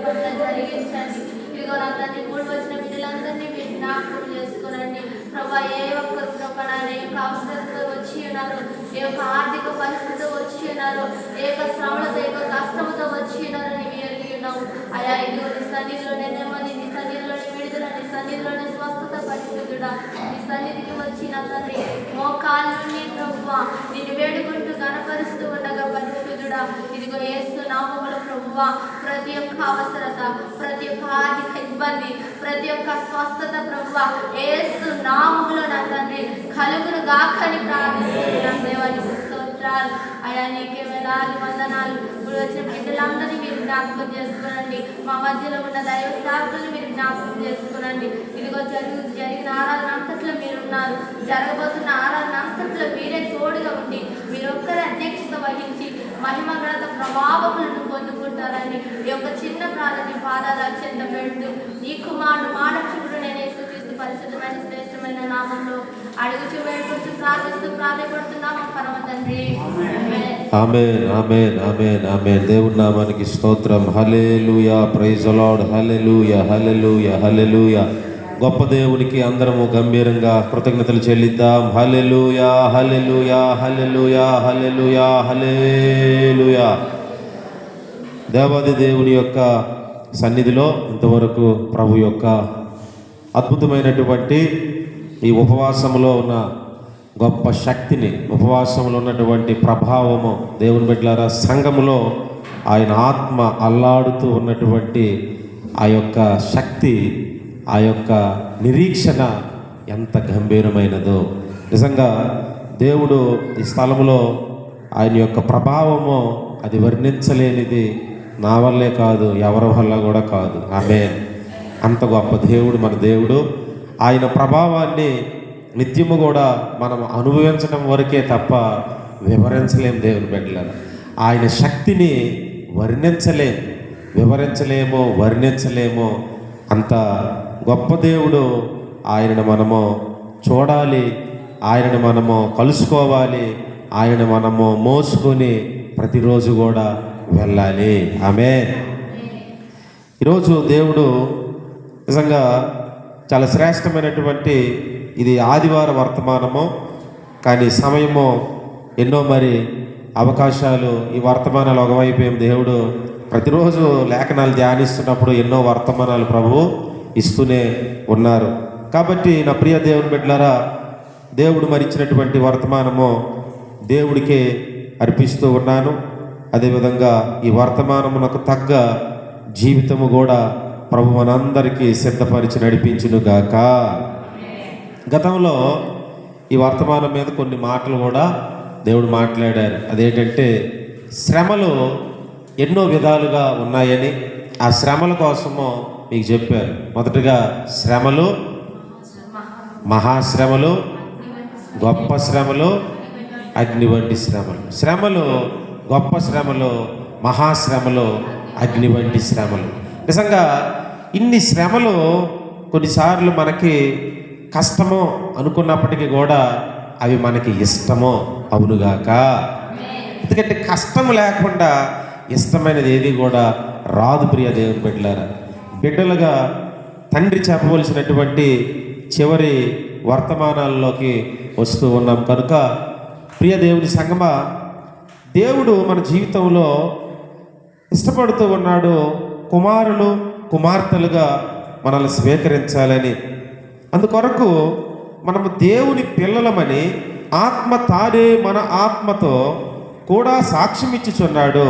పట్ల జరిగించండి. ఇదిగో నా తండ్రి మూడు వచ్చిన బిడ్డలందరినీ మీరు జ్ఞాపకం చేసుకోనండి ప్రభా. ఏ ఒక్కరు ప్రభా ఏ యొక్క అవసరంతో వచ్చి ఉన్నారు, ఏ యొక్క ఆర్థిక పరిస్థితితో వచ్చి ఉన్నారు, ఏ యొక్క శ్రమలతో ఏ యొక్క కష్టంతో వచ్చి ఉన్నారని మీరు ఎరిగి ఉన్నాము అయా. ఇదిగో నీ సన్నిధిలోనే నెమ్మది, నీ సన్నిధిలోనే విడుదల, నీ సన్నిధిలోనే స్వస్థత పరిస్థితుడా. నీ సన్నిధికి వచ్చి నా తండ్రి మోకాళ్ళని ప్రభువా నిన్ను వేడుకుంటూ కనపరుస్తూ ఉండగా పరిస్థితుడా. ఇదిగో యేసు నామములో ప్రభువా ప్రతి ఒక్క అవసరత, ప్రతి ఒక్క ఆర్థిక ఇబ్బంది, ప్రతి ఒక్క స్వస్థత ప్రభువా యేసు నామములో నా తండ్రి కలుగును గాకని ప్రార్థిస్తున్నాం దేవానికి స్తోత్రాలు అయా. నీకే వేలాది వందనాలు. ఇప్పుడు వచ్చిన బిడ్డలందరినీ మీరు జ్ఞాపకం చేసుకోనండి. మా మధ్యలో ఉన్న దైవ సేవకులను మీరు జ్ఞాపకం చేసుకోనండి. ఇదిగో జరిగిన ఆరాధన అంతట్లో మీరున్నారు, జరగబోతున్న ఆరాధన అంతట్లో మీరే తోడుగా ఉండి మీరు ఒక్కరే అధ్యక్షత వహించి మహిమ ఘనత ప్రభావములను పొందుకుంటారని ఈ యొక్క చిన్న ప్రార్థన పాదాల అత్యంత పెడుతూ ఈ కుమారుడు మానవుడు నేనే స్తుతిస్తూ పరిశుద్ధమైన శ్రేష్టమైన నామంలో అడుగుచూ వేడుకొచ్చు ప్రార్థిస్తూ ప్రాధాన్యపడుతున్నాము పరమ తండ్రి. ఆమేన్, ఆమేన్, ఆమేన్, ఆమేన్. దేవుని నామానికి స్తోత్రం. హల్లెలూయా, ప్రైజ్ ది లార్డ్. హల్లెలూయా, హల్లెలూయా, హల్లెలూయా. గొప్ప దేవునికి అందరము గంభీరంగా కృతజ్ఞతలు చెల్లిద్దాం. హల్లెలూయా, హల్లెలూయా, హల్లెలూయా, హల్లెలూయా, హల్లెలూయా. దేవాది దేవుని యొక్క సన్నిధిలో ఇంతవరకు ప్రభు యొక్క అద్భుతమైనటువంటి ఈ ఉపవాసంలో ఉన్న గొప్ప శక్తిని, ఉపవాసంలో ఉన్నటువంటి ప్రభావము, దేవుని బిడ్డలారా సంఘములో ఆయన ఆత్మ అల్లాడుతూ ఉన్నటువంటి ఆ యొక్క శక్తి, ఆ యొక్క నిరీక్షణ ఎంత గంభీరమైనదో. నిజంగా దేవుడు ఈ స్థలములో ఆయన యొక్క ప్రభావము అది వర్ణించలేనిది. నా వల్లే కాదు, ఎవరి వల్ల కూడా కాదు. ఆమేన్. అంత గొప్ప దేవుడు మన దేవుడు. ఆయన ప్రభావాన్ని నిత్యము కూడా మనం అనుభవించడం వరకే తప్ప వివరించలేం. దేవుని బిడ్డలారా ఆయన శక్తిని వివరించలేము, వర్ణించలేము. అంత గొప్ప దేవుడు. ఆయనను మనము చూడాలి, ఆయనను మనము కలుసుకోవాలి, ఆయన మనము మోసుకొని ప్రతిరోజు కూడా వెళ్ళాలి. ఆమేన్. ఈరోజు దేవుడు నిజంగా చాలా శ్రేష్టమైనటువంటి ఇది ఆదివార వర్తమానము, కానీ సమయము ఎన్నో మరి అవకాశాలు. ఈ వర్తమానాలు ఒకవైపు ఏం దేవుడు ప్రతిరోజు లేఖనాలు ధ్యానిస్తున్నప్పుడు ఎన్నో వర్తమానాలు ప్రభువు ఇస్తూనే ఉన్నారు. కాబట్టి నా ప్రియ దేవుని బిడ్డలారా, దేవుడు మరిచినటువంటి వర్తమానము దేవుడికే అర్పిస్తూ ఉన్నాను. అదేవిధంగా ఈ వర్తమానమునకు తగ్గ జీవితము కూడా ప్రభు మనందరికీ సిద్ధపరిచి నడిపించునుగాక. గతంలో ఈ వర్తమానం మీద కొన్ని మాటలు కూడా దేవుడు మాట్లాడారు. అదేంటంటే శ్రమలు ఎన్నో విధాలుగా ఉన్నాయని, ఆ శ్రమల కోసము మీకు చెప్పారు. మొదటగా శ్రమలు, మహాశ్రమలు, గొప్ప శ్రమలు, అగ్ని వంటి శ్రమలు. శ్రమలు, గొప్ప శ్రమలు, మహాశ్రమలు, అగ్ని వంటి శ్రమలు. నిజంగా ఇన్ని శ్రమలు కొన్నిసార్లు మనకి కష్టమో అనుకున్నప్పటికీ కూడా అవి మనకి ఇష్టమో అవునుగాక. ఎందుకంటే కష్టం లేకుండా ఇష్టమైనది ఏది కూడా రాదు. ప్రియ దేవుని బిడ్డలారా, బిడ్డలుగా తండ్రి చెప్పవలసినటువంటి చివరి వర్తమానాల్లోకి వస్తూ ఉన్నాం కనుక ప్రియ దేవుని సంగమా, దేవుడు మన జీవితంలో ఇష్టపడుతూ ఉన్నాడు కుమారులు కుమార్తెలుగా మనల్ని స్వీకరించాలని. అందుకొరకు మనము దేవుని పిల్లలమని ఆత్మ తానే మన ఆత్మతో కూడా సాక్ష్యం ఇచ్చుచున్నాడు.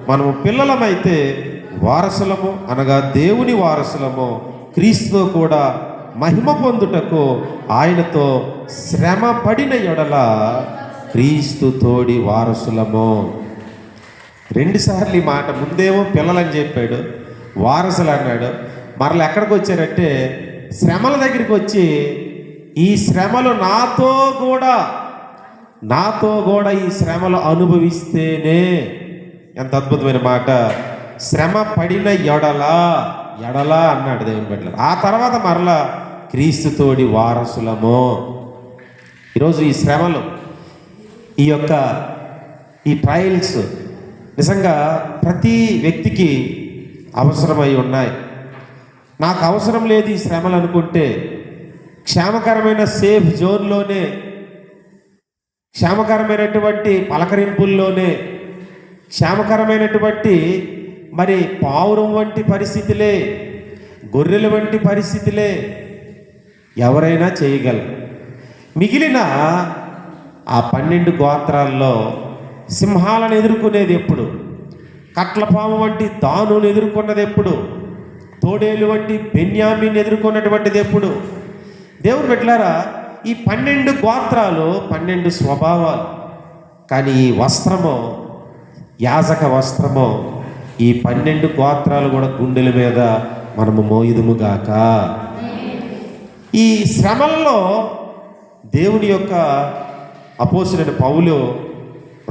మనము పిల్లలమైతే వారసులము, అనగా దేవుని వారసులము, క్రీస్తుతో కూడా మహిమ పొందుటకు ఆయనతో శ్రమ పడిన ఎడల క్రీస్తు తోడి వారసులము. రెండుసార్లు ఈ మాట, ముందేమో పిల్లలని చెప్పాడు, వారసులు అన్నాడు. మరలా ఎక్కడికి వచ్చారంటే శ్రమల దగ్గరికి వచ్చి ఈ శ్రమలు నాతో కూడా ఈ శ్రమలు అనుభవిస్తేనే. ఎంత అద్భుతమైన మాట. శ్రమ పడిన ఎడలా అన్నాడు దేవుని బిడ్డలు. ఆ తర్వాత మరలా క్రీస్తుతోడి వారసులము. ఈరోజు ఈ శ్రమలు, ఈ ట్రయల్స్ నిజంగా ప్రతి వ్యక్తికి అవసరమై ఉన్నాయి. నాకు అవసరం లేదు ఈ శ్రమలు అనుకుంటే క్షేమకరమైన సేఫ్ జోన్లోనే, క్షేమకరమైనటువంటి పలకరింపుల్లోనే, క్షేమకరమైనటువంటి మరి పావురం వంటి పరిస్థితులే, గొర్రెల వంటి పరిస్థితులే ఎవరైనా చేయగలరు. మిగిలిన ఆ 12 గోత్రాల్లో సింహాలను ఎదుర్కొనేది ఎప్పుడు, కట్లపాము వంటి దానును ఎదుర్కొన్నది ఎప్పుడు, తోడేలు వంటి బెన్యామీని ఎదుర్కొన్నటువంటిది ఎప్పుడు? దేవుడు బిడ్డలారా, ఈ 12 గోత్రాలు 12 స్వభావాలు. కానీ ఈ వస్త్రము, యాజక వస్త్రము, ఈ 12 గోత్రాలు కూడా గుండెల మీద మనము మోయుదుముగాక. ఈ శ్రమల్లో దేవుని యొక్క అపోస్తలుడైన పౌలు,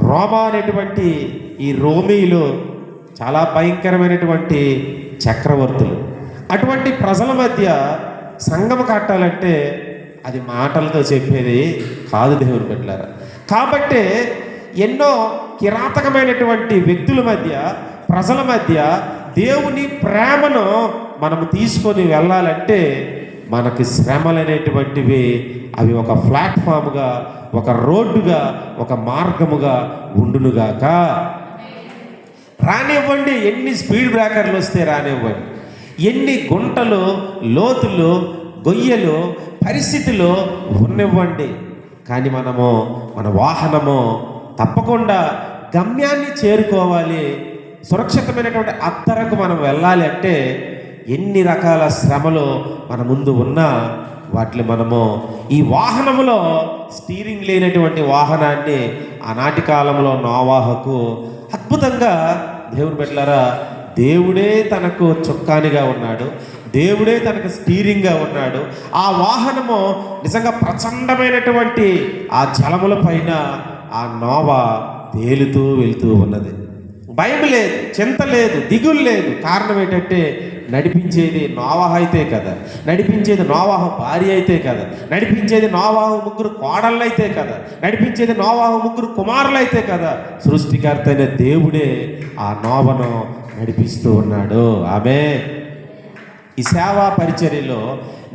రోమా అనేటువంటి ఈ రోమీలు చాలా భయంకరమైనటువంటి చక్రవర్తులు. అటువంటి ప్రజల మధ్య సంఘం కట్టాలంటే అది మాటలతో చెప్పేది కాదు దేవుని బిడ్డలారా. కాబట్టి ఎన్నో కిరాతకమైనటువంటి వ్యక్తుల మధ్య, ప్రజల మధ్య దేవుని ప్రేమను మనము తీసుకొని వెళ్ళాలంటే మనకి శ్రమలు అనేటువంటివి అవి ఒక ప్లాట్ఫామ్గా, ఒక రోడ్డుగా, ఒక మార్గముగా ఉండునుగాక. రానివ్వండి, ఎన్ని స్పీడ్ బ్రేకర్లు వస్తే రానివ్వండి, ఎన్ని గుంటలు, లోతులు, గొయ్యలు, పరిస్థితులు ఉన్నవ్వండి, కానీ మన వాహనము తప్పకుండా గమ్యాన్ని చేరుకోవాలి. సురక్షితమైనటువంటి అత్తరకు మనం వెళ్ళాలి అంటే ఎన్ని రకాల శ్రమలు మన ముందు ఉన్నా వాటిని మనము ఈ వాహనములో స్టీరింగ్ లేనటువంటి వాహనాన్ని ఆనాటి కాలంలో నోవాహుకు అద్భుతంగా దేవుని బిడ్డలారా, దేవుడే తనకు చొక్కానిగా ఉన్నాడు, దేవుడే తనకు స్టీరింగ్గా ఉన్నాడు. ఆ వాహనము నిజంగా ప్రచండమైనటువంటి ఆ జలముల పైన ఆ నోవా తేలుతూ వెళ్తూ ఉన్నది. భయం లేదు, చింత లేదు, దిగులు లేదు. కారణం ఏంటంటే నడిపించేది నోవాహు అయితే కదా, నడిపించేది నోవాహు భార్య అయితే కదా, నడిపించేది నోవాహు 3 కోడళ్ళు అయితే కదా, నడిపించేది నోవాహు 3 కుమారులు అయితే కదా. సృష్టికర్త అయిన దేవుడే ఆ నోవను నడిపిస్తూ ఉన్నాడు. ఆమె ఈ సేవా పరిచర్యలో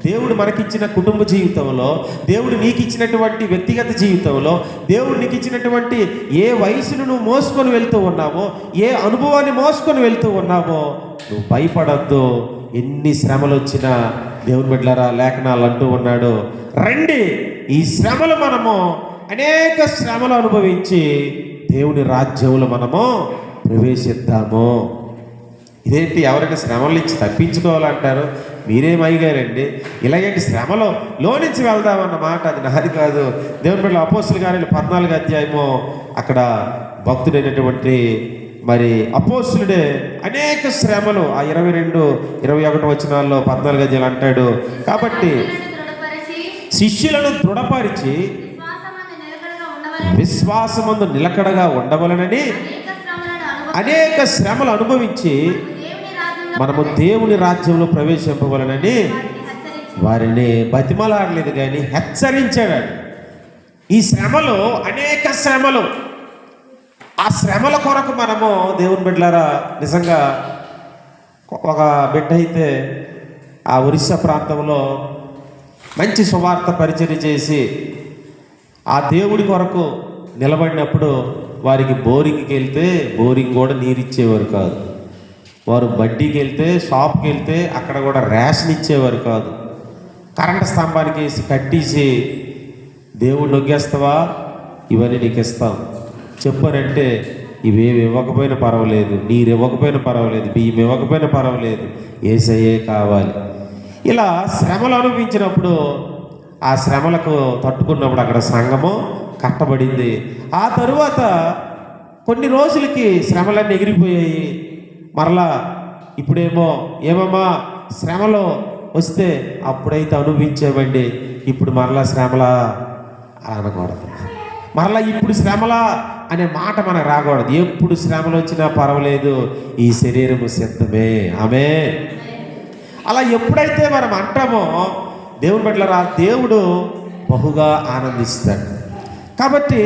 దేవుడు మనకిచ్చిన కుటుంబ జీవితంలో, దేవుడు నీకు ఇచ్చినటువంటి వ్యక్తిగత జీవితంలో, దేవుడు నీకు ఇచ్చినటువంటి ఏ వయసును నువ్వు మోసుకొని వెళ్తూ ఉన్నావో, ఏ అనుభవాన్ని మోసుకొని వెళ్తూ ఉన్నావో నువ్వు భయపడద్దు. ఎన్ని శ్రమలు వచ్చినా దేవుని బిడ్డలారా లేఖనాలు అంటూ ఉన్నాడు, రండి ఈ శ్రమలు మనము అనేక శ్రమలు అనుభవించి దేవుని రాజ్యంలో మనము ప్రవేశిద్దాము. ఇదేంటి, ఎవరైనా శ్రమల నుంచి తప్పించుకోవాలంటారు, మీరేమయ్యారండి? ఇలాగేంటి శ్రమలో నుంచి వెళ్దామన్న మాట అది నాది కాదు. దేవుని బిడ్డల అపోస్తలుల కార్యాలు 14వ అధ్యాయము అక్కడ భక్తుడైనటువంటి మరి అపోస్తలుడే అనేక శ్రమలు ఆ 22, 21 వచనాల్లో 14వ అధ్యాయం అంటాడు. కాబట్టి శిష్యులను దృఢపరిచి విశ్వాసమందు నిలకడగా ఉండవలనని అనేక శ్రమలు అనుభవించి మనము దేవుని రాజ్యంలో ప్రవేశింపవలనని వారిని బతిమలాడలేదు కానీ హెచ్చరించాడు. ఈ శ్రమలు అనేక శ్రమలు, ఆ శ్రమల కొరకు మనము దేవుని బిడ్డలారా నిజంగా ఒక బిడ్డ అయితే ఆ ఒరిస్సా ప్రాంతంలో మంచి సువార్త పరిచర్య చేసి ఆ దేవుడి కొరకు నిలబడినప్పుడు వారికి బోరింగ్కి వెళ్తే బోరింగ్ కూడా నీరు ఇచ్చేవారు కాదు. వారు బడ్డీకి వెళ్తే, షాప్కి వెళ్తే అక్కడ కూడా రేషన్ ఇచ్చేవారు కాదు. కరెంటు స్తంభానికి వేసి కట్టేసి దేవుడు నొగ్గేస్తావా, ఇవన్నీ నీకు ఇస్తాం చెప్పారంటే ఇవేమి ఇవ్వకపోయినా పర్వాలేదు, నీరు ఇవ్వకపోయినా పర్వాలేదు, బియ్యం ఇవ్వకపోయినా పర్వాలేదు, యేసయ్యే కావాలి. ఇలా శ్రమలు అనుభవించినప్పుడు ఆ శ్రమలకు తట్టుకున్నప్పుడు అక్కడ సంఘము కట్టబడింది. ఆ తరువాత కొన్ని రోజులకి శ్రమలన్నీ ఎగిరిపోయాయి. మరలా ఇప్పుడేమో ఏమమ్మా శ్రమలో వస్తే అప్పుడైతే అనుభవించామండి, ఇప్పుడు మరలా శ్రమలా అనకూడదు. మరలా ఇప్పుడు శ్రమలా అనే మాట మనకు రాకూడదు. ఎప్పుడు శ్రమలు వచ్చినా పర్వాలేదు, ఈ శరీరము సిద్ధమే. ఆమె అలా ఎప్పుడైతే మనం అంటామో దేవుని బిడ్డలారా దేవుడు బహుగా ఆనందిస్తాడు. కాబట్టి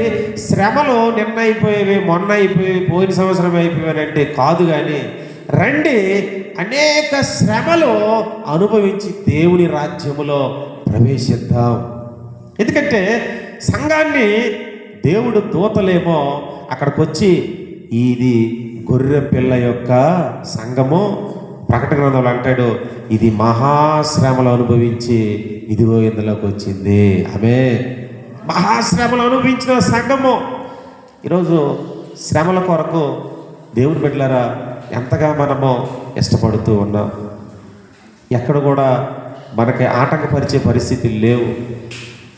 శ్రమలు నిన్న అయిపోయేవి, మొన్న అయిపోయేవి, పోయిన సంవత్సరం అయిపోయానంటే కాదు, కానీ రండి, అనేక శ్రమలు అనుభవించి దేవుని రాజ్యములో ప్రవేశిద్దాం. ఎందుకంటే సంఘాన్ని దేవుడు దూతలేమో అక్కడికి వచ్చి ఇది గొర్రె పిల్ల యొక్క సంఘము, ప్రకటన గ్రంథంలో అంటాడు ఇది మహాశ్రమలు అనుభవించి ఇదిగో ఇందులోకి వచ్చింది. ఆమె మహాశ్రమలు అనుభవించిన సంఘము. ఈరోజు శ్రమల కొరకు దేవుని బిడ్డలారా ఎంతగా మనము ఇష్టపడుతూ ఉన్నాం. ఎక్కడ కూడా మనకి ఆటంకపరిచే పరిస్థితులు లేవు,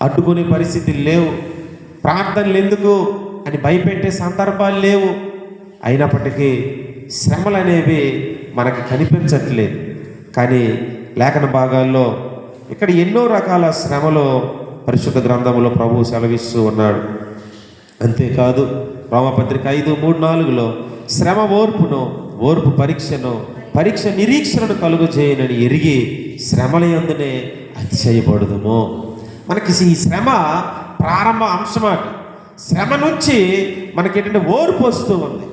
అడ్డుకునే పరిస్థితులు లేవు, ప్రార్థనలు ఎందుకు అని భయపెట్టే సందర్భాలు లేవు. అయినప్పటికీ శ్రమలు అనేవి మనకి కనిపించట్లేదు. కానీ లేఖన భాగాల్లో ఇక్కడ ఎన్నో రకాల శ్రమలు పరిశుద్ధ గ్రంథంలో ప్రభువు సెలవిస్తూ ఉన్నాడు. అంతేకాదు రోమపత్రిక 5:3-4 శ్రమ ఓర్పును, ఓర్పు పరీక్షను, పరీక్ష నిరీక్షణను కలుగు చేయనని ఎరిగి శ్రమల యందునే అతిశయపడుదుము. మనకి ఈ శ్రమ ప్రారంభ అంశమాట. శ్రమ నుంచి మనకి ఏంటంటే ఓర్పు వస్తూ ఉంది.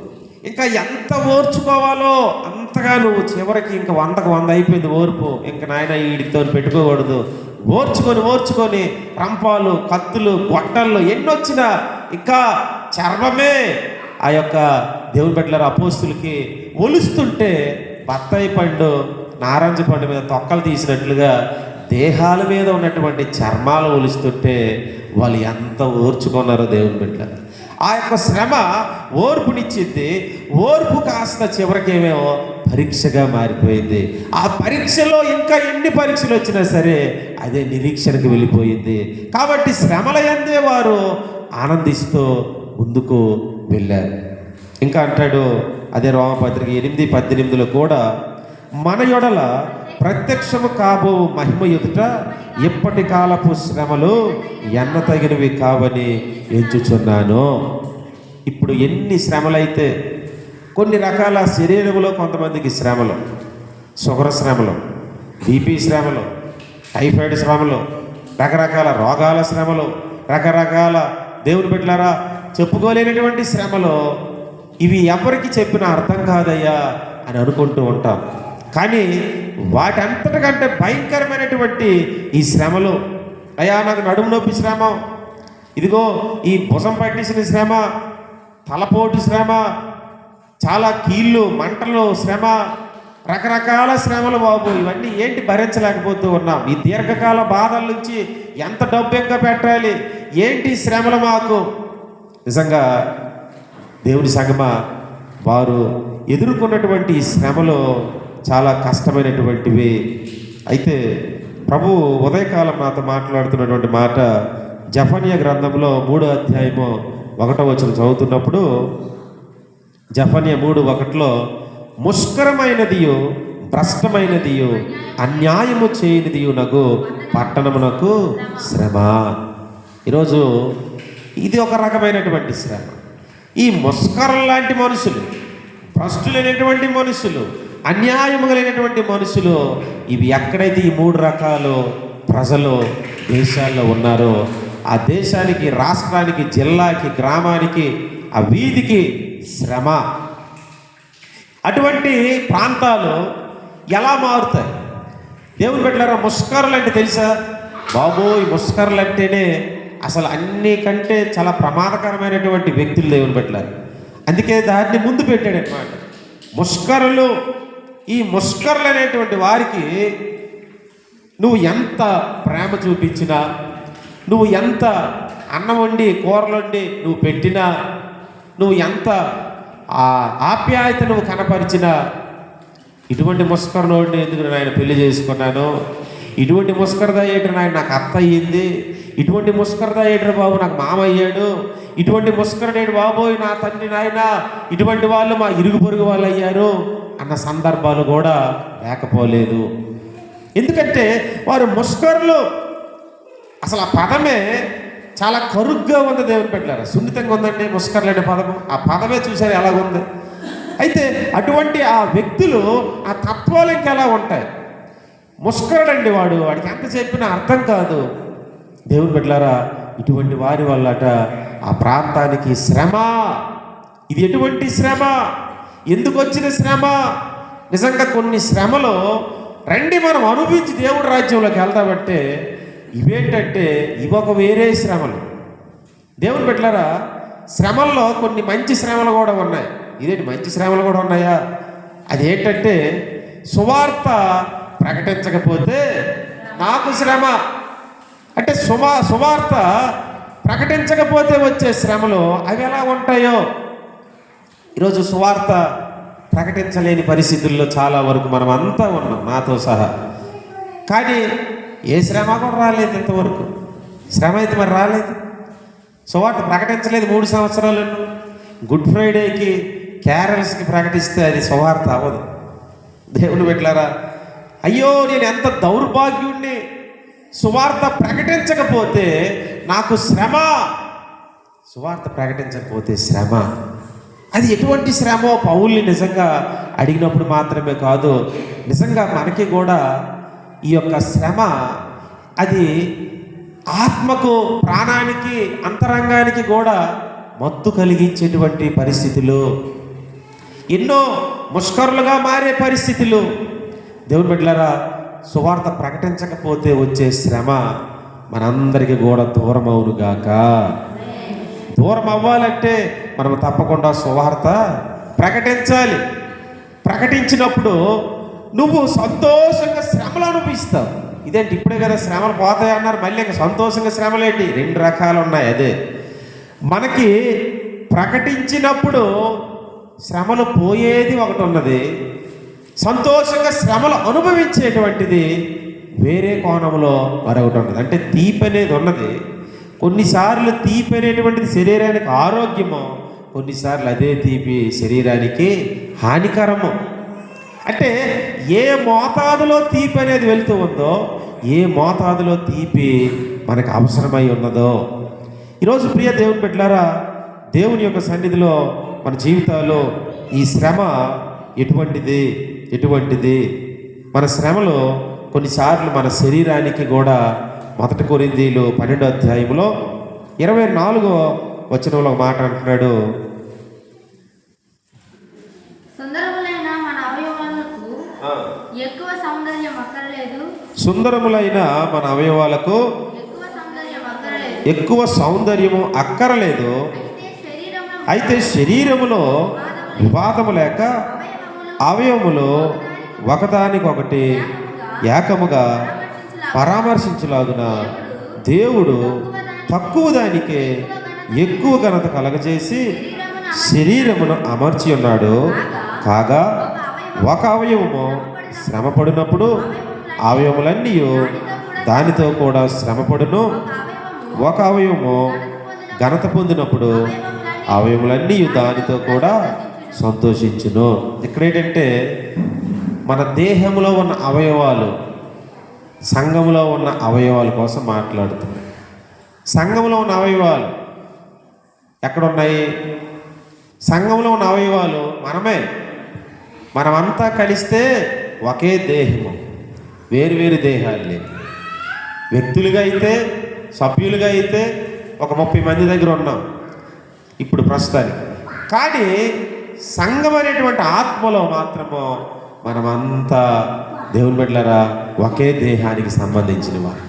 ఇంకా ఎంత ఓర్చుకోవాలో అంతగా నువ్వు చివరికి ఇంకా 100కు 100 అయిపోయింది ఓర్పు. ఇంకా నాయన వీడితో పెట్టుకోకూడదు. ఓర్చుకొని రంపాలు, కత్తులు, గొట్టళ్ళు ఎన్నొచ్చినా ఇంకా చర్మమే ఆ యొక్క దేవుని బిడ్డల అపోస్తులకి ఒలుస్తుంటే బత్తాయి పండు నారంజ పండు మీద తొక్కలు తీసినట్లుగా దేహాల మీద ఉన్నటువంటి చర్మాలు ఒలుస్తుంటే వాళ్ళు ఎంత ఓర్చుకున్నారో దేవుని బిడ్డల. ఆ యొక్క శ్రమ ఓర్పునిచ్చింది. ఓర్పు కాస్త చివరికేమేమో పరీక్షగా మారిపోయింది. ఆ పరీక్షలో ఇంకా ఎన్ని పరీక్షలు వచ్చినా సరే అదే నిరీక్షణకు వెళ్ళిపోయింది. కాబట్టి శ్రమల యందే వారు ఆనందిస్తూ ముందుకు వెళ్ళారు. ఇంకా అంటాడు అదే రోమపత్రిక 8:18 కూడా మన యొడల ప్రత్యక్షము కాబో మహిమ ఎదుట ఇప్పటి కాలపు శ్రమలు ఎన్న తగినవి కావని ఎంచుచున్నాను. ఇప్పుడు ఎన్ని శ్రమలైతే, కొన్ని రకాల శరీరంలో కొంతమందికి శ్రమలు, షుగర్ శ్రమలు, బీపీ శ్రమలు, టైఫాయిడ్ శ్రమలు, రకరకాల రోగాల శ్రమలు, రకరకాల దేవుని బిడ్డలారా చెప్పుకోలేనటువంటి శ్రమలు. ఇవి ఎవరికి చెప్పినా అర్థం కాదయ్యా అని అనుకుంటూ ఉంటాం. కానీ వాటంతటికంటే భయంకరమైనటువంటి ఈ శ్రమలు, అయ్యా నాకు నడుము నొప్పి శ్రమ, ఇదిగో ఈ భుజం పట్టేసిన శ్రమ, తలపోటు శ్రమ, చాలా కీళ్ళు మంటలు శ్రమ, రకరకాల శ్రమలు బాబు. ఇవన్నీ ఏంటి భరించలేకపోతూ ఉన్నాం. ఈ దీర్ఘకాల బాధల నుంచి ఎంత డబ్బు ఇంకా పెట్టాలి, ఏంటి శ్రమలు మాకు. నిజంగా దేవుని సంగమా వారు ఎదుర్కొన్నటువంటి శ్రమలు చాలా కష్టమైనటువంటివి. అయితే ప్రభు ఉదయకాలం నాతో మాట్లాడుతున్నటువంటి మాట జఫన్యా గ్రంథంలో 3వ అధ్యాయము 1వ వచనం చదువుతున్నప్పుడు, జఫన్యా 3:1 ముష్కరమైనదియు భ్రష్టమైనదియు అన్యాయము చేయనిదియు నగు పట్టణమునకు శ్రమ. ఈరోజు ఇది ఒక రకమైనటువంటి శ్రమ. ఈ ముష్కరం లాంటి మనుషులు, భ్రష్టులైనటువంటి మనుషులు, అన్యాయము కలిగినటువంటి మనుషులు, ఇవి ఎక్కడైతే ఈ 3 రకాలు ప్రజలు దేశాల్లో ఉన్నారో ఆ దేశానికి, రాష్ట్రానికి, జిల్లాకి, గ్రామానికి, ఆ వీధికి శ్రమ. అటువంటి ప్రాంతాలు ఎలా మారుతాయి? దేవుని బిడ్డలారా ముష్కరులు అంటే తెలుసా? బాబోయ్, ముష్కరులు అంటేనే అసలు అన్నికంటే చాలా ప్రమాదకరమైనటువంటి వ్యక్తులు దేవుని బిడ్డలారా. అందుకే దాన్ని ముందు పెట్టాడు అన్నమాట. ముష్కరులు, ఈ ముష్కరులు అనేటువంటి వారికి నువ్వు ఎంత ప్రేమ చూపించినా, నువ్వు ఎంత అన్నం వండి కూరలు వండి నువ్వు పెట్టినా, నువ్వు ఎంత ఆప్యాయత నువ్వు కనపరిచినా, ఇటువంటి ముష్కరుని ఎందుకు నాయన పెళ్లి చేసుకున్నాను, ఇటువంటి ముష్కరదా ఏంటి నాయన నాకు అత్త అయ్యింది, ఇటువంటి ముష్కరదా ఏంటి బాబు నాకు మామ అయ్యాడు, ఇటువంటి ముష్కరుడేడు బాబోయ్ నా తండ్రి నాయన, ఇటువంటి వాళ్ళు మా ఇరుగు పొరుగు వాళ్ళు అయ్యారు అన్న సందర్భాలు కూడా లేకపోలేదు. ఎందుకంటే వారు ముష్కరులు. అసలు ఆ పదమే చాలా కరుగ్గా ఉంది దేవుని బిడ్డలారా. సున్నితంగా ఉందండి ముష్కరులు అనే పదము. ఆ పదమే చూసారు ఎలాగుంది. అయితే అటువంటి ఆ వ్యక్తులు, ఆ తత్వాలు ఇంకెలా ఉంటాయి. ముష్కరుడండి వాడికి ఎంత చెప్పినా అర్థం కాదు. దేవుని బిడ్డలారా, ఇటువంటి వారి వల్లట ఆ ప్రాంతానికి శ్రమ. ఇది ఎటువంటి శ్రమ? ఎందుకు వచ్చిన శ్రమ? నిజంగా కొన్ని శ్రమలు రండి మనం అనుభవించి దేవుడి రాజ్యంలోకి వెళ్తామంటే ఇవేంటంటే ఇవొక వేరే శ్రమలు. దేవుని బిడ్డలారా, శ్రమల్లో కొన్ని మంచి శ్రమలు కూడా ఉన్నాయి. ఇదేంటి మంచి శ్రమలు కూడా ఉన్నాయా? అదేంటంటే సువార్త ప్రకటించకపోతే నాకు శ్రమ. అంటే సువార్త ప్రకటించకపోతే వచ్చే శ్రమలు అవి ఎలా ఉంటాయో. ఈరోజు సువార్త ప్రకటించలేని పరిస్థితుల్లో చాలా వరకు మనం అంతా ఉన్నాం, నాతో సహా. కానీ ఏ శ్రమ కూడా రాలేదు ఇంతవరకు. శ్రమ అయితే మరి రాలేదు. సువార్త ప్రకటించలేదు 3 సంవత్సరాలు. గుడ్ ఫ్రైడేకి క్యారల్స్కి ప్రకటిస్తే అది సువార్త అవ్వదు. దేవుని బిడ్డలారా, అయ్యో నేను ఎంత దౌర్భాగ్యుణ్ణి, సువార్త ప్రకటించకపోతే నాకు శ్రమ. సువార్త ప్రకటించకపోతే శ్రమ. అది ఎటువంటి శ్రమో పౌల్ని నిజంగా అడిగినప్పుడు మాత్రమే కాదు, నిజంగా మనకి కూడా ఈ యొక్క శ్రమ అది ఆత్మకు, ప్రాణానికి, అంతరంగానికి కూడా మత్తు కలిగించేటువంటి పరిస్థితులు, ఎన్నో ముష్కరులుగా మారే పరిస్థితులు. దేవుని బిడ్డలారా, సువార్త ప్రకటించకపోతే వచ్చే శ్రమ మనందరికీ కూడా దూరం అవునుగాక. దూరం అవ్వాలంటే మనం తప్పకుండా సువార్త ప్రకటించాలి. ప్రకటించినప్పుడు నువ్వు సంతోషంగా శ్రమలు అనుభవిస్తావు. ఇదేంటి ఇప్పుడే కదా శ్రమలు పోతాయి అన్నారు, మళ్ళీ ఇంకా సంతోషంగా శ్రమలేంటి? 2 రకాలు ఉన్నాయి. అదే మనకి ప్రకటించినప్పుడు శ్రమలు పోయేది ఒకటి ఉన్నది, సంతోషంగా శ్రమలు అనుభవించేటువంటిది వేరే కోణంలో మరొకటి ఉన్నది. అంటే తీపి అనేది ఉన్నది. కొన్నిసార్లు తీపి అనేటువంటిది శరీరానికి ఆరోగ్యము, కొన్నిసార్లు అదే తీపి శరీరానికి హానికరము. అంటే ఏ మోతాదులో తీపి అనేది వెళ్తూ ఉందో, ఏ మోతాదులో తీపి మనకు అవసరమై ఉన్నదో. ఈరోజు ప్రియ దేవుని బిడ్డలారా, దేవుని యొక్క సన్నిధిలో మన జీవితాల్లో ఈ శ్రమ ఎటువంటిది మన శ్రమలో కొన్నిసార్లు మన శరీరానికి కూడా 1 కొరింథీయులు 12వ అధ్యాయంలో 24వ వచనంలో ఒక మాట అంటున్నాడు. సుందరములైన మన అవయవాలకు ఎక్కువ సౌందర్యం అక్కర్లేదు. సుందరములైన మన అవయవాలకు ఎక్కువ సౌందర్యము అక్కరలేదు. అయితే శరీరములో వివాదము లేక అవయవములు ఒకదానికొకటి ఏకముగా పరామర్శించలాగున దేవుడు తక్కువ దానికే ఎక్కువ ఘనత కలగజేసి శరీరమును అమర్చి ఉన్నాడు. కాగా ఒక అవయవము శ్రమపడినప్పుడు అవయవములన్నీ దానితో కూడా శ్రమపడును. ఒక అవయవము ఘనత పొందినప్పుడు అవయవములన్నీ దానితో కూడా సంతోషించును. ఇక్కడేంటంటే మన దేహంలో ఉన్న అవయవాలు సంఘంలో ఉన్న అవయవాల కోసం మాట్లాడుతుంది. సంఘంలో ఉన్న అవయవాలు ఎక్కడున్నాయి? సంఘంలో ఉన్న అవయవాలు మనమంతా కలిస్తే ఒకే దేహము, వేరు దేహాలే. వ్యక్తులుగా అయితే, సభ్యులుగా అయితే ఒక 30 మంది దగ్గర ఉన్నాం ఇప్పుడు ప్రస్తుతానికి. కానీ సంఘం అనేటువంటి ఆత్మలో మాత్రము మనమంతా దేవుని బిడ్డలారా ఒకే దేహానికి సంబంధించిన వారు.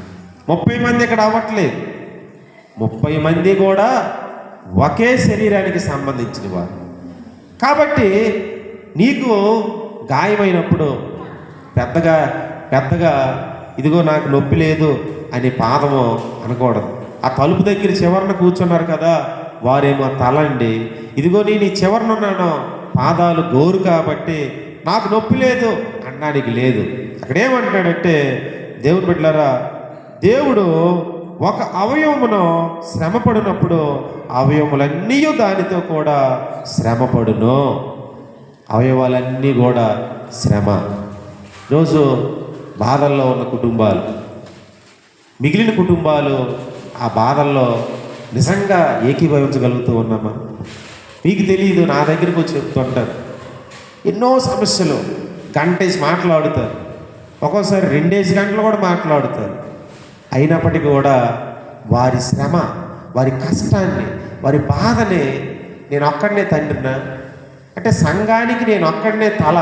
30 మంది ఇక్కడ అవ్వట్లేదు, 30 మంది కూడా ఒకే శరీరానికి సంబంధించిన వారు. కాబట్టి నీకు గాయమైనప్పుడు పెద్దగా ఇదిగో నాకు నొప్పి లేదు అని పాదము అనకూడదు. ఆ తలుపు దగ్గర చివరన కూర్చున్నారు కదా, వారేమో తలండి, ఇదిగో నేను ఈ చివరనున్నాను, పాదాలు గోరు కాబట్టి నాకు నొప్పి లేదు అనడానికి లేదు. అక్కడేమంటాడంటే దేవుని బిడ్డలారా, దేవుడు ఒక అవయవమును శ్రమపడినప్పుడు అవయవములన్నీ దానితో కూడా శ్రమపడును. అవయవాలన్నీ కూడా శ్రమ. ఈరోజు బాధల్లో ఉన్న కుటుంబాలు, మిగిలిన కుటుంబాలు ఆ బాధల్లో నిజంగా ఏకీభవించగలుగుతూ ఉన్నామా? మీకు తెలియదు, నా దగ్గరికి వచ్చి చెప్తుంటారు. ఎన్నో సమస్యలు గంటేసి మాట్లాడుతారు, ఒక్కోసారి 2 గంటలు కూడా మాట్లాడుతారు. అయినప్పటికీ కూడా వారి శ్రమ, వారి కష్టాన్ని, వారి బాధని నేను ఒక్కడనే తండ్రినా, అంటే సంఘానికి నేను ఒక్కడనే తల,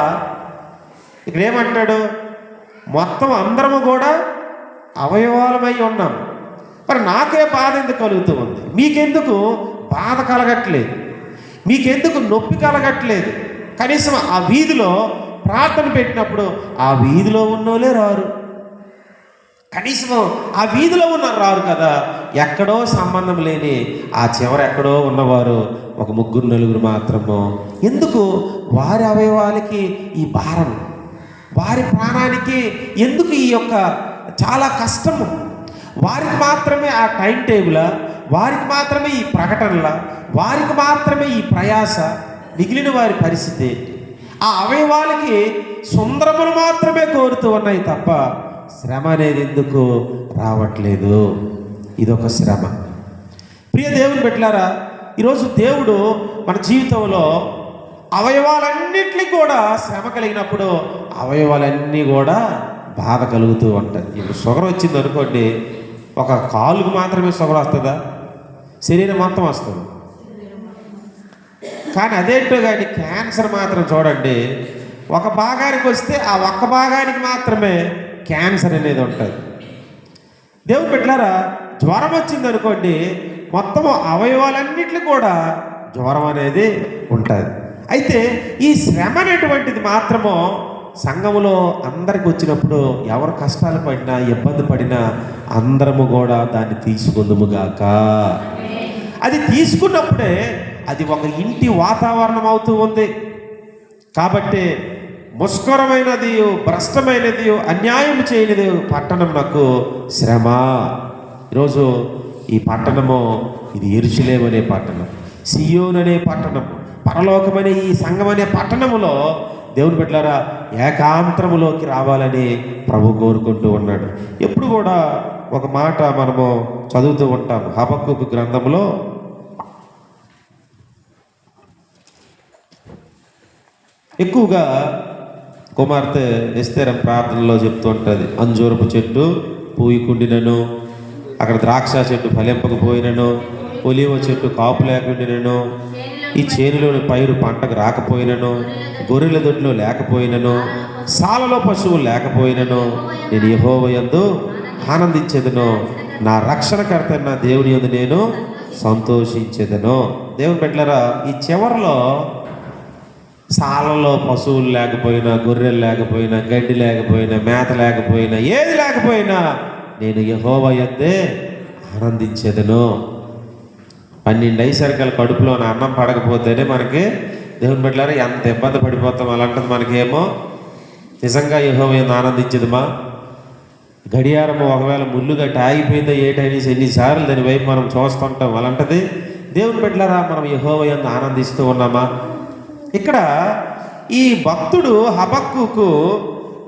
ఇక్కడ ఏమంటాడు? మొత్తం అందరము కూడా అవయవాలమై ఉన్నాం. మరి నాకే బాధ ఎందుకు కలుగుతూ ఉంది? మీకెందుకు బాధ కలగట్లేదు? మీకెందుకు నొప్పి కలగట్లేదు? కనీసం ఆ వీధిలో ప్రార్థన పెట్టినప్పుడు ఆ వీధిలో ఉన్నోళ్ళే రారు. కనీసం ఆ వీధిలో ఉన్నారు రారు కదా. ఎక్కడో సంబంధం లేని ఆ చివర ఎక్కడో ఉన్నవారు ఒక 3-4 మాత్రము. ఎందుకు వారి అవయవాలకి ఈ భారం? వారి ప్రాణానికి ఎందుకు ఈ యొక్క చాలా కష్టము? వారికి మాత్రమే ఆ టైం టేబుల్, వారికి మాత్రమే ఈ ప్రకటనల, వారికి మాత్రమే ఈ ప్రయాస. మిగిలిన వారి పరిస్థితి ఆ అవయవాలకి సుందరములు మాత్రమే కోరుతూ ఉన్నాయి తప్ప శ్రమ అనేది ఎందుకు రావట్లేదు? ఇదొక శ్రమ. ప్రియ దేవుని బిడ్డలారా, ఈరోజు దేవుడు మన జీవితంలో అవయవాలన్నిటికీ కూడా శ్రమ కలిగినప్పుడు అవయవాలన్నీ కూడా బాధ కలుగుతూ ఉంటుంది. ఇప్పుడు షుగర్ వచ్చింది అనుకోండి, ఒక కాలుకు మాత్రమే షుగర్ వస్తుందా? శరీరం మొత్తం వస్తుంది. కానీ అదేంటో కానీ క్యాన్సర్ మాత్రం చూడండి, ఒక భాగానికి వస్తే ఆ ఒక్క భాగానికి మాత్రమే క్యాన్సర్ అనేది ఉంటుంది. దేవుని బిడ్డలారా, జ్వరం వచ్చింది అనుకోండి, మొత్తం అవయవాలన్నిటికీ కూడా జ్వరం అనేది ఉంటుంది. అయితే ఈ శ్రమ అనేటువంటిది మాత్రము సంఘములో అందరికి వచ్చినప్పుడు ఎవరు కష్టాలు పడినా ఇబ్బంది పడినా అందరము కూడా దాన్ని తీసుకుందుముగాక. అది తీసుకున్నప్పుడే అది ఒక ఇంటి వాతావరణం అవుతూ ఉంది. కాబట్టి ముష్కరమైనది, భ్రష్టమైనది, అన్యాయం చేయనిది పట్టణం నాకు శ్రమ. ఈరోజు ఈ పట్టణము ఇది యెరూషలేము అనే పట్టణం, సియోను అనే పట్టణం, పరలోకమనే ఈ సంఘం అనే పట్టణములో దేవుని బిడ్డలారా ఏకాంతరములోకి రావాలని ప్రభు కోరుకుంటూ ఉన్నాడు. ఎప్పుడు కూడా ఒక మాట మనము చదువుతూ ఉంటాం. హబక్కూకు గ్రంథంలో ఎక్కువగా కుమార్తె ఎస్తేర్ ప్రార్థనలో చెప్తూ ఉంటుంది, అంజూరపు చెట్టు పూయికుండినను, అక్కడ ద్రాక్ష చెట్టు ఫలింపకపోయినను, ఒలివ చెట్టు కాపు లేకుండినను, ఈ చేనులోని పైరు పంటకు రాకపోయినను, గొర్రెల దొడ్లో లేకపోయినను, సాలలో పశువులు లేకపోయినను, నేను యెహోవా యందు ఆనందించేదను, నా రక్షణకర్త నా దేవుని యందు నేను సంతోషించేదను. దేవుని బిడ్డలారా, ఈ చివరిలో సాలలో పశువులు లేకపోయినా, గొర్రెలు లేకపోయినా, గడ్డి లేకపోయినా, మేత లేకపోయినా, ఏది లేకపోయినా నేను యెహోవా యందే ఆనందించేదను. 12 అయ్యేసరికల కడుపులో అన్నం పడకపోతేనే మనకి దేవుని బిడ్డలారా ఎంత ఇబ్బంది పడిపోతాం. అలాంటిది మనకేమో నిజంగా యెహోవా యందు ఆనందించదుమా? గడియారము ఒకవేళ ముళ్ళుగా ఆగిపోయిందో ఏటనేసి ఎన్నిసార్లు దాని వైపు మనం చూస్తుంటాం. అలాంటిది దేవుని బిడ్డలారా మనం యెహోవా యందు ఆనందిస్తూ ఉన్నామా? ఇక్కడ ఈ భక్తుడు హబక్కూకు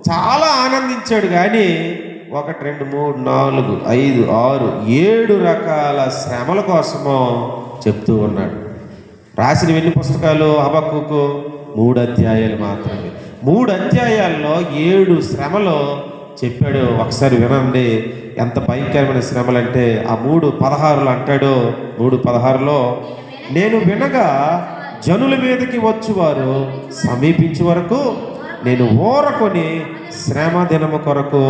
చాలా ఆనందించాడు, కానీ 1, 2, 3, 4, 5, 6, 7 రకాల శ్రమల కోసమో చెప్తూ ఉన్నాడు. రాసిన ఎన్ని పుస్తకాలు హబక్కూకు? 3 అధ్యాయాలు మాత్రమే. 3 అధ్యాయాల్లో 7 శ్రమలు చెప్పాడు. ఒకసారి వినండి ఎంత భయంకరమైన శ్రమలు అంటే. ఆ 3:16 అంటాడు. 3:16లో నేను వినగా జనుల మీదకి వచ్చువారు సమీపించే వరకు నేను ఓరకొని శ్రమ దినము కొరకు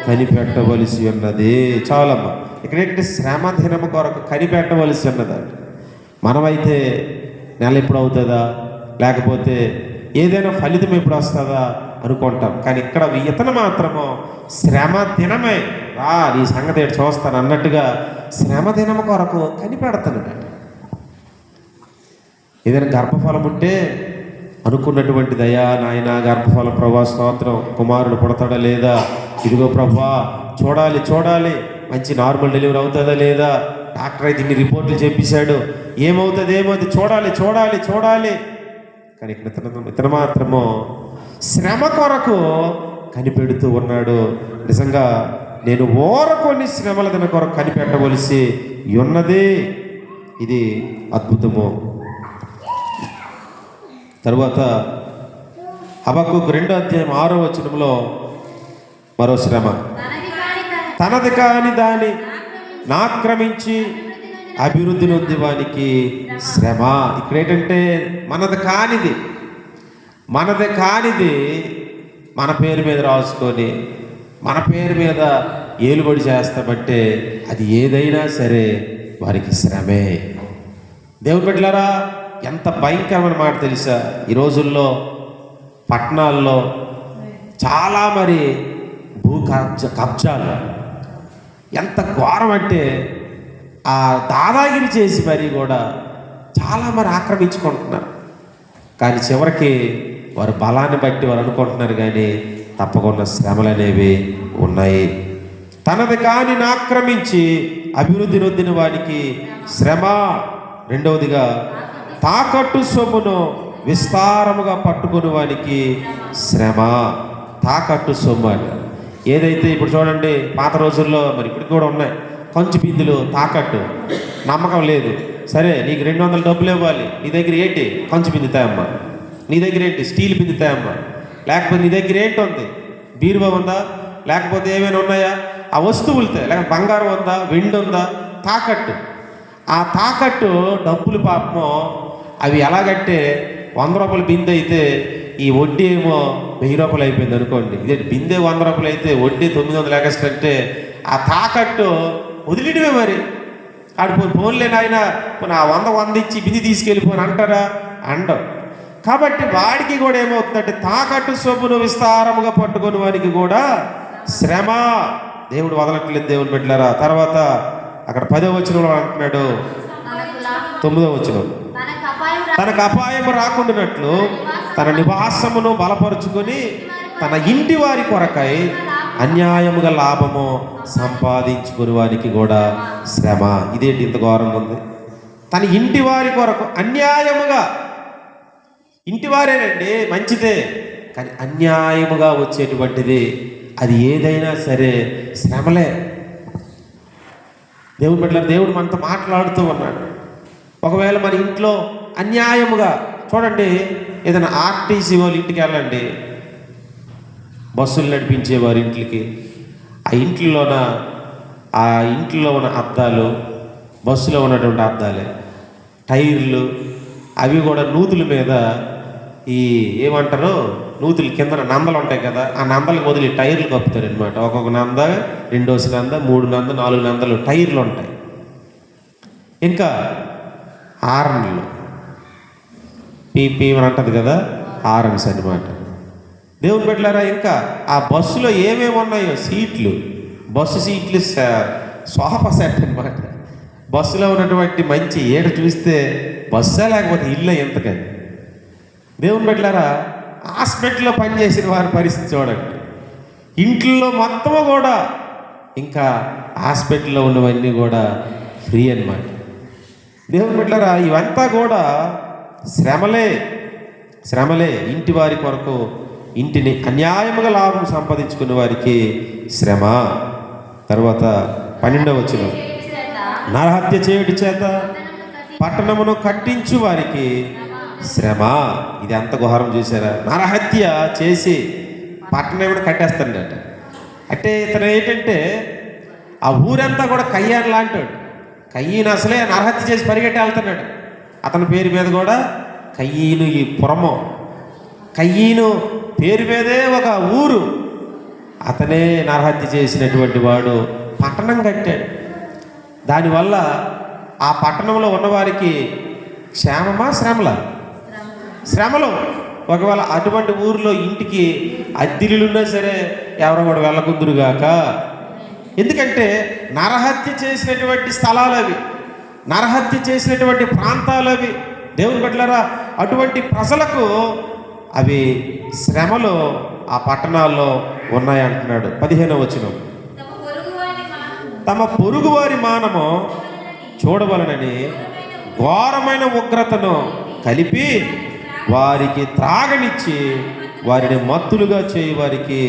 కనిపెట్టవలసి ఉన్నది. చాలమ్మా, ఇక్కడేంటి శ్రమ దినము కొరకు కనిపెట్టవలసి ఉన్నదండి. మనమైతే నెల ఎప్పుడు అవుతుందా, లేకపోతే ఏదైనా ఫలితం ఎప్పుడు వస్తుందా అనుకుంటాం. కానీ ఇక్కడ ఇతను మాత్రము శ్రమ దినమే రా నీ సంగతి చూస్తాను అన్నట్టుగా శ్రమ దినము కొరకు కనిపెడతాను. ఏదైనా గర్భఫలం ఉంటే అనుకున్నటువంటి దయా నాయన గర్భఫలం ప్రభా స్తోత్రం, కుమారుడు పుడతాడా లేదా, ఇదిగో ప్రభా చూడాలి మంచి నార్మల్ డెలివరీ అవుతుందా లేదా, డాక్టర్ అయితే ఇన్ని రిపోర్ట్లు చెప్పేశాడు, ఏమవుతుంది చూడాలి. కానీ ఇతను మాత్రము శ్రమ కొరకు కనిపెడుతూ ఉన్నాడు. నిజంగా నేను ఓరకొని శ్రమల దిన కొరకు కనిపెట్టవలసి ఉన్నది. ఇది అద్భుతము. తరువాత హబక్కూకు 2వ అధ్యాయం 6వ వచనంలో మరో శ్రమ. తనది కాని దాని నాక్రమించి అభివృద్ధి నొంది వానికి శ్రమ. ఇక్కడ ఏంటంటే మనది కానిది మన పేరు మీద రాసుకొని మన పేరు మీద ఏలుబడి చేస్తామంటే అది ఏదైనా సరే వారికి శ్రమే. దేవుని బిడ్డలారా, ఎంత భయంకరమైన మాట తెలుసా? ఈ రోజుల్లో పట్టణాల్లో చాలా మరి కబ్జాలు ఎంత ఘోరం అంటే ఆ దాదాగిరి చేసి మరి కూడా చాలా మరి ఆక్రమించుకుంటున్నారు. కానీ చివరికి వారు బలాన్ని బట్టి వారు అనుకుంటున్నారు, కానీ తప్పకుండా శ్రమలు అనేవి ఉన్నాయి. తనది కాని ఆక్రమించి అభివృద్ధి నొందిన వానికి శ్రమ. రెండవదిగా తాకట్టు సొమ్మును విస్తారముగా పట్టుకుని వానికి శ్రమ. తాకట్టు సొమ్ము అని ఏదైతే ఇప్పుడు చూడండి, పాత రోజుల్లో మరి ఇప్పటికి కూడా ఉన్నాయి, కంచు బిందులు తాకట్టు. నమ్మకం లేదు, సరే నీకు 200 డబ్బులు ఇవ్వాలి, నీ దగ్గర ఏంటి కంచు బిందుతాయమ్మా, నీ దగ్గర ఏంటి స్టీల్ బిందుతాయమ్మా, లేకపోతే నీ దగ్గర ఏంటి ఉంది, బీరువా ఉందా, లేకపోతే ఏమైనా ఉన్నాయా ఆ వస్తువులతో, లేకపోతే బంగారం ఉందా, వెండి ఉందా, తాకట్టు. ఆ తాకట్టు డబ్బులు పాపమో అవి ఎలాగంటే 100 రూపాయల బిందె అయితే ఈ వడ్డీ ఏమో 1000 రూపాయలు అయిపోయింది అనుకోండి. ఇదే బిందె 100 రూపాయలు అయితే వడ్డీ 900 ఎక్స్ట్రా అంటే ఆ తాకట్టు వదిలిడమే. మరి ఆడు ఫోన్లే నాయన ఆ 100 ఇచ్చి బింది తీసుకెళ్ళిపోని అంటారా? అండవు. కాబట్టి వాడికి కూడా ఏమవుతుందంటే తాకట్టు సొమ్మును విస్తారముగా పట్టుకుని వారికి కూడా శ్రమ. దేవుడు వదలట్లేదు దేవుని బిడ్డలారా. తర్వాత అక్కడ 10వ వచనంలో అంటున్నాడు, 9వ వచనం, తనకు అపాయం రాకుండానట్లు తన నివాసమును బలపరుచుకొని తన ఇంటి వారి కొరకై అన్యాయముగా లాభము సంపాదించుకుని వారికి కూడా శ్రమ. ఇదేంటి ఇంత ఘోరంగా ఉంది? తన ఇంటి వారి కొరకు అన్యాయముగా, ఇంటి వారేనండి మంచిదే, కానీ అన్యాయముగా వచ్చేటువంటిది అది ఏదైనా సరే శ్రమలే. దేవుని బిడ్డలారా, దేవుడు మనతో మాట్లాడుతూ ఉన్నాడు. ఒకవేళ మన ఇంట్లో అన్యాయముగా చూడండి, ఏదైనా ఆర్టీసీ వాళ్ళ ఇంటికి వెళ్ళండి, బస్సులు నడిపించే వారి ఇంటికి, ఆ ఇంట్లో ఉన్న అద్దాలు, బస్సులో ఉన్నటువంటి అద్దాలే, టైర్లు, అవి కూడా నూతుల మీద ఈ ఏమంటారు, నూతుల కింద నందలు ఉంటాయి కదా, ఆ నందలకు వదిలి టైర్లు కప్పుతారు అనమాట. ఒక్కొక్క నంద, 2వ నంద, 3 నంద, 4 నందలు టైర్లు ఉంటాయి. ఇంకా హారన్లు, పీ అని అంటది కదా, హారన్స్ అనమాట. దేవుని బిడ్డలారా, ఇంకా ఆ బస్సులో ఏమేమి ఉన్నాయో సీట్లు, బస్సు సీట్లు సోఫా సెట్ అనమాట. బస్సులో ఉన్నటువంటి మంచి ఏడ చూస్తే బస్సే లేకపోతే ఇల్లు ఎంతకని. దేవుని బిడ్డలారా, హాస్పిటల్లో పనిచేసిన వారి పరిస్థితి చూడండి. ఇంట్లో మొత్తము కూడా ఇంకా హాస్పిటల్లో ఉన్నవన్నీ కూడా ఫ్రీ అన్నమాట. దేవుని బిడ్డలారా, ఇవంతా కూడా శ్రమలే. ఇంటి వారి కొరకు, ఇంటిని అన్యాయముగా లాభం సంపాదించుకునే వారికి శ్రమ. తర్వాత 12వ వచనం, నరహత్య చేయుట చేత పట్టణమును కట్టించు వారికి శ్రమ. ఇది ఎంత ఘోరం చూసారా? నరహత్య చేసి పట్టణం ఏమైనా కట్టేస్తాడట. అంటే ఇతను ఏంటంటే ఆ ఊరంతా కూడా కయ్యాను లాంటాడు. కయ్యను అసలే నరహత్య చేసి పరిగెట్టి వెళ్తున్నాడు. అతని పేరు మీద కూడా కయ్యను, ఈ పురము కయ్యను పేరు మీదే ఒక ఊరు. అతనే నరహత్య చేసినటువంటి వాడు పట్టణం కట్టాడు. దానివల్ల ఆ పట్టణంలో ఉన్నవారికి క్షేమమా శ్రమలా? శ్రమలు. ఒకవేళ అటువంటి ఊరిలో ఇంటికి అద్దెలున్నా సరే ఎవరో కూడా వెళ్ళకుందురుగాక. ఎందుకంటే నరహత్య చేసినటువంటి స్థలాలు అవి, నరహత్య చేసినటువంటి ప్రాంతాలు అవి. దేవుని బిడ్డలారా, అటువంటి ప్రజలకు అవి శ్రమలు ఆ పట్టణాల్లో ఉన్నాయంటున్నాడు. 15వ వచనం, తమ పొరుగువారి మానము చూడవలనని ఘోరమైన ఉగ్రతను కలిపి వారికి త్రాగనిచ్చి వారిని మత్తులుగా చేయి వారికి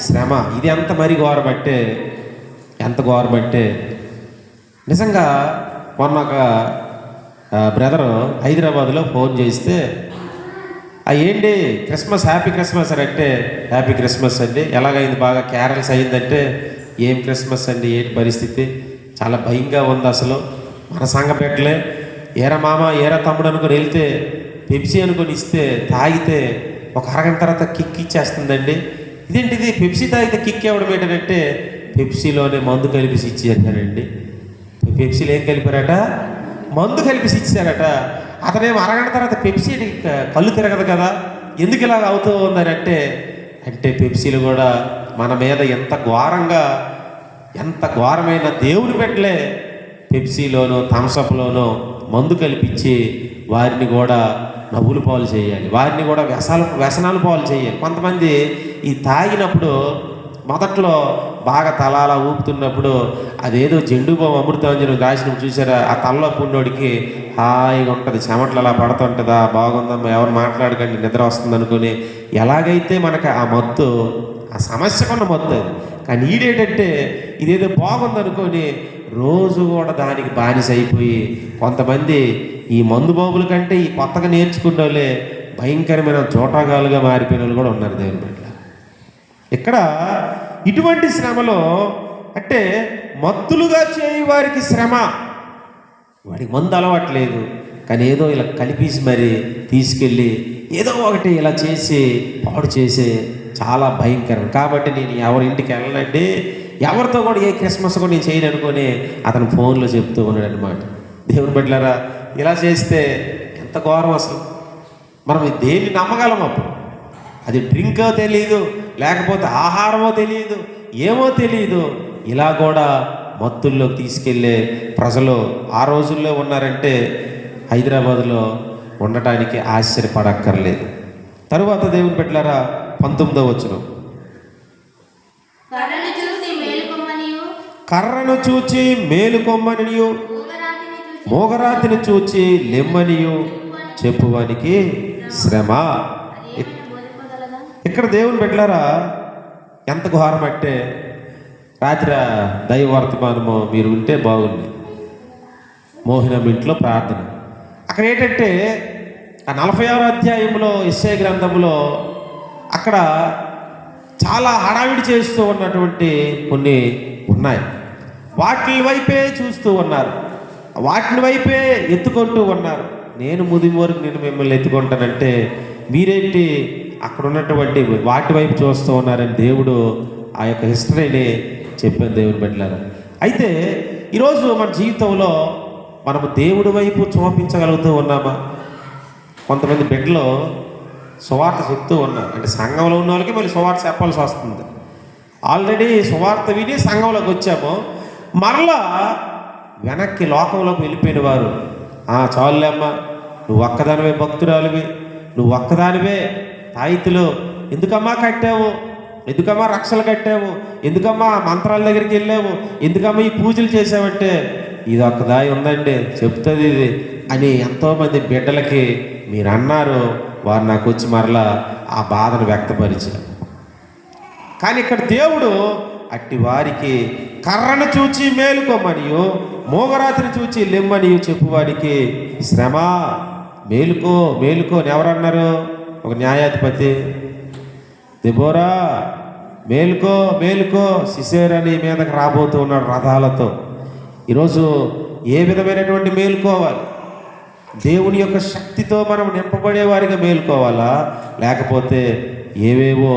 శ్రమ. ఇది ఎంత మరి ఘోరమంటే, ఎంత ఘోరమంటే నిజంగా మొన్న ఒక బ్రదరు హైదరాబాద్లో ఫోన్ చేస్తే, ఏంటి క్రిస్మస్, హ్యాపీ క్రిస్మస్ అని అంటే, హ్యాపీ క్రిస్మస్ అండి, ఎలాగైంది, బాగా క్యారల్స్ అయిందంటే, ఏం క్రిస్మస్ అండి, ఏంటి పరిస్థితి, చాలా భయంగా ఉంది అసలు, మన సంఘ పెట్టలే, ఏరా మామ ఏరా తమ్ముడు అనుకుని వెళ్తే పెప్సీ అనుకొని ఇస్తే తాగితే ఒక అరగంట తర్వాత కిక్ ఇచ్చేస్తుందండి, ఇదేంటిది పెప్సీ తాగితే కిక్ ఇవ్వడం ఏంటంటే పెప్సీలోనే మందు కలిపి ఇచ్చారండి. పెప్సీలో ఏం కలిపారట? మందు కలిపి ఇచ్చారట. అతనేమో అరగంట తర్వాత పెప్సీ కళ్ళు తిరగదు కదా, ఎందుకు ఇలాగ అవుతూ ఉందని అంటే పెప్సీలు కూడా మన మీద ఎంత ఘోరమైన దేవుని పెట్టలే పెప్సీలోనో థమ్సప్లోనో మందు కల్పించి వారిని కూడా నవ్వులు పాలు చేయాలి, వారిని కూడా వ్యసనాలు పాలు చేయాలి. కొంతమంది ఈ తాగినప్పుడు మొదట్లో బాగా తలాలా ఊపుతున్నప్పుడు అదేదో జెండు బామ్ అమృతాంజనం రాసినప్పుడు చూసారా, ఆ తలలో పుండోడికి హాయిగా ఉంటుంది, చెమట్లు అలా పడుతుంటుందా, బాగుందమ్మా, ఎవరు మాట్లాడకండి, నిద్ర వస్తుంది అనుకుని ఎలాగైతే మనకు ఆ మత్తు, ఆ సమస్యకున్న మత్తు అది. కానీ ఈడేటంటే ఇదేదో బాగుందనుకొని రోజు కూడా దానికి బానిస అయిపోయి కొంతమంది ఈ మందు బాబుల కంటే ఈ కొత్తగా నేర్చుకున్న వాళ్ళే భయంకరమైన చోటాగాలుగా మారిపోయిన వాళ్ళు కూడా ఉన్నారు దేవుని బిడ్డలారా. ఇక్కడ ఇటువంటి శ్రమలో అంటే మత్తులుగా చేయి వారికి శ్రమ, వాడికి మందు అలవాట్లేదు కానీ ఏదో ఇలా కలిపేసి మరి తీసుకెళ్ళి ఏదో ఒకటి ఇలా చేసి పాడు చేసే చాలా భయంకరం. కాబట్టి నేను ఎవరింటికి వెళ్ళనండి, ఎవరితో కూడా ఏ క్రిస్మస్ కూడా నేను చేయను అనుకొని అతను ఫోన్లో చెప్తూ ఉన్నాడు అనమాట. దేవుని బిడ్డలారా, ఇలా చేస్తే ఎంత ఘోరం అసలు. మనం దేన్ని నమ్మగలం అప్పుడు? అది డ్రింకో తెలియదు, లేకపోతే ఆహారమో తెలియదు, ఏమో తెలియదు. ఇలా కూడా మత్తుల్లోకి తీసుకెళ్ళే ప్రజలు ఆ రోజుల్లో ఉన్నారంటే హైదరాబాదులో ఉండటానికి ఆశ్చర్యపడక్కర్లేదు. తరువాత దేవుని బిడ్డలారా 19వ వచనం, కర్రను చూచి మేలుకొమ్మనియు మోగరాతిని చూచి లెమ్మనియు చెప్పువానికి శ్రమ. ఇక్కడ దేవుని బిడ్డలారా ఎంత ఘోరం అంటే, రాత్రి దైవ వర్తమానము మీరు ఉంటే బాగుంది, మోహినం ఇంట్లో ప్రార్థన. అక్కడ ఏంటంటే ఆ 46వ అధ్యాయంలో యెషయా గ్రంథంలో అక్కడ చాలా హడావిడి చేస్తూ ఉన్నటువంటి కొన్ని ఉన్నాయి. వాటి వైపే చూస్తూ ఉన్నారు, వాటిని వైపే ఎత్తుకుంటూ ఉన్నారు. నేను ముదిమి వరకు నేను మిమ్మల్ని ఎత్తుకుంటానంటే మీరేంటి అక్కడ ఉన్నటువంటి వాటి వైపు చూస్తూ ఉన్నారని దేవుడు ఆ యొక్క హిస్టరీని చెప్పాను దేవుని బిడ్డలారా. అయితే ఈరోజు మన జీవితంలో మనము దేవుడి వైపు చూపించగలుగుతూ ఉన్నామా? కొంతమంది బిడ్డలు సువార్త చెప్తూ ఉన్నారు, అంటే సంఘంలో ఉన్న వాళ్ళకి మళ్ళీ సువార్త చెప్పాల్సి వస్తుంది. ఆల్రెడీ సువార్త విని సంఘంలోకి వచ్చాము, మరలా వెనక్కి లోకంలోకి వెళ్ళిపోయిన వారు, చాలులేమ్మా, నువ్వు ఒక్కదానివే భక్తురాలివి, నువ్వు ఒక్కదానివే తాయితులు ఎందుకమ్మా కట్టావు, ఎందుకమ్మా రక్షలు కట్టావు, ఎందుకమ్మా మంత్రాల దగ్గరికి వెళ్ళావు, ఎందుకమ్మా ఈ పూజలు చేసావంటే ఇది ఒక్కదాయి ఉందండి చెప్తుంది ఇది అని ఎంతోమంది బిడ్డలకి మీరు అన్నారు. వారు నాకు వచ్చి మరలా ఆ బాధను వ్యక్తపరిచారు. కానీ ఇక్కడ దేవుడు అట్టి వారికి కర్రను చూచి మేలుకోమనియు మోగరాత్రి చూచి లెమ్మనియు చెప్పువాడికి శ్రమ. మేలుకో మేలుకో అని ఎవరన్నారు? ఒక న్యాయాధిపతి, దెబోరా మేలుకో మేలుకో, సిసేరని మీదకి రాబోతూ ఉన్నాడు రథాలతో. ఈరోజు ఏ విధమైనటువంటి మేలుకోవాలి? దేవుని యొక్క శక్తితో మనం నింపబడే వారిగా మేలుకోవాలా, లేకపోతే ఏవేవో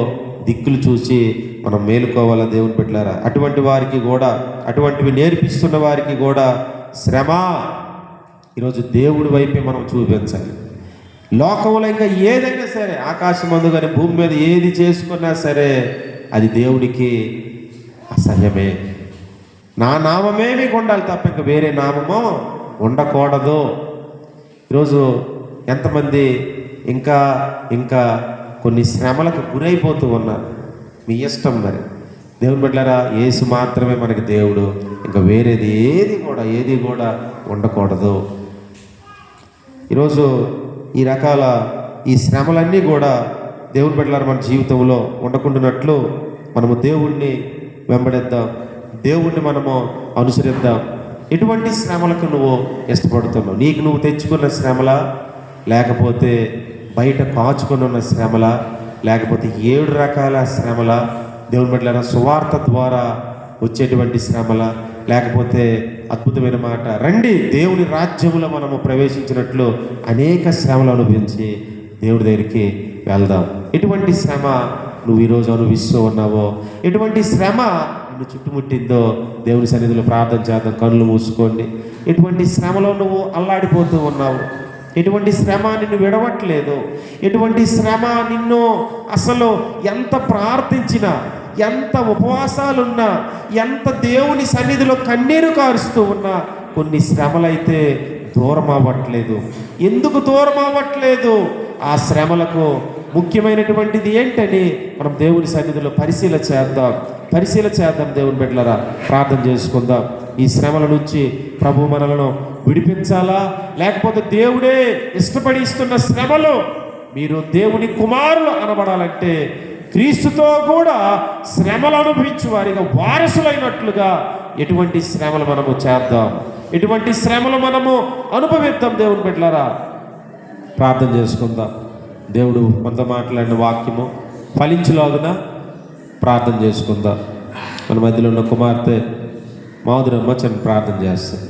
దిక్కులు చూసి మనం మేలుకోవాలా? దేవుని బిడ్డలారా, అటువంటి వారికి కూడా, అటువంటివి నేర్పిస్తున్న వారికి కూడా శ్రమ. ఈరోజు దేవుడి వైపే మనం చూపించాలి. లోకంలో ఇంకా ఏదైనా సరే, ఆకాశమందు కానీ భూమి మీద ఏది చేసుకున్నా సరే అది దేవుడికి అసహ్యమే. నా నామమే మీకు ఉండాలి తప్ప ఇంకా వేరే నామము ఉండకూడదు. ఈరోజు ఎంతమంది ఇంకా ఇంకా కొన్ని శ్రమలకు గురైపోతూ ఉన్నారు. మీ ఇష్టం మరి. దేవుని బిడ్డలారా, యేసు మాత్రమే మనకి దేవుడు, ఇంకా వేరేది ఏది కూడా ఉండకూడదు. ఈరోజు ఈ రకాల ఈ శ్రమలన్నీ కూడా దేవుని బిడ్డలారా మన జీవితంలో ఉండకుండానట్లు మనము దేవుణ్ణి వెంబడిద్దాం, దేవుణ్ణి మనము అనుసరిద్దాం. ఎటువంటి శ్రమలకు నువ్వు ఇష్టపడుతున్నావు? నీకు నువ్వు తెచ్చుకున్న శ్రమలా, లేకపోతే బయట కాచుకొని ఉన్న శ్రమలా, లేకపోతే 7 రకాల శ్రమలా? దేవుని బిడ్డలారా, సువార్త ద్వారా వచ్చేటువంటి శ్రమలా, లేకపోతే అద్భుతమైన మాట, రండి దేవుని రాజ్యంలో మనము ప్రవేశించినట్లు అనేక శ్రమలు అనుభవించి దేవుడి దగ్గరికి వెళ్దాం. ఎటువంటి శ్రమ నువ్వు ఈరోజు అనుభవిస్తూ ఉన్నావో, ఎటువంటి శ్రమ నిన్ను చుట్టుముట్టిందో దేవుని సన్నిధిలో ప్రార్థన చేద్దాం. కళ్ళు మూసుకోండి. ఎటువంటి శ్రమలో నువ్వు అల్లాడిపోతూ ఉన్నావు, ఎటువంటి శ్రమ నిన్ను విడవట్లేదు, ఎటువంటి శ్రమ నిన్ను అసలు ఎంత ప్రార్థించినా, ఎంత ఉపవాసాలున్నా, ఎంత దేవుని సన్నిధిలో కన్నీరు కారుస్తూ ఉన్నా కొన్ని శ్రమలైతే దూరం అవ్వట్లేదు. ఎందుకు దూరం అవ్వట్లేదు? ఆ శ్రమలకు ముఖ్యమైనటువంటిది ఏంటని మనం దేవుని సన్నిధిలో పరిశీలన చేద్దాం. దేవుని బిడ్డలారా, ప్రార్థన చేసుకుందాం. ఈ శ్రమల నుంచి ప్రభు మనలను విడిపించాలా, లేకపోతే దేవుడే ఇష్టపడి ఇస్తున్న శ్రమలు మీరు దేవుని కుమారులు అనబడాలంటే క్రీస్తుతో కూడా శ్రమలు అనుభవించు వారిగా వారసులైనట్లుగా ఎటువంటి శ్రమలు మనము చేద్దాం, ఎటువంటి శ్రమలు మనము అనుభవిద్దాం. దేవుని బిడ్డలారా, ప్రార్థన చేసుకుందాం. దేవుడు మనతో మాట్లాడిన వాక్యము ఫలించులాగున ప్రార్థన చేసుకుందాం. మన మధ్యలో ఉన్న కుమార్తె మాధురమ్మ ప్రార్థన చేస్తాం.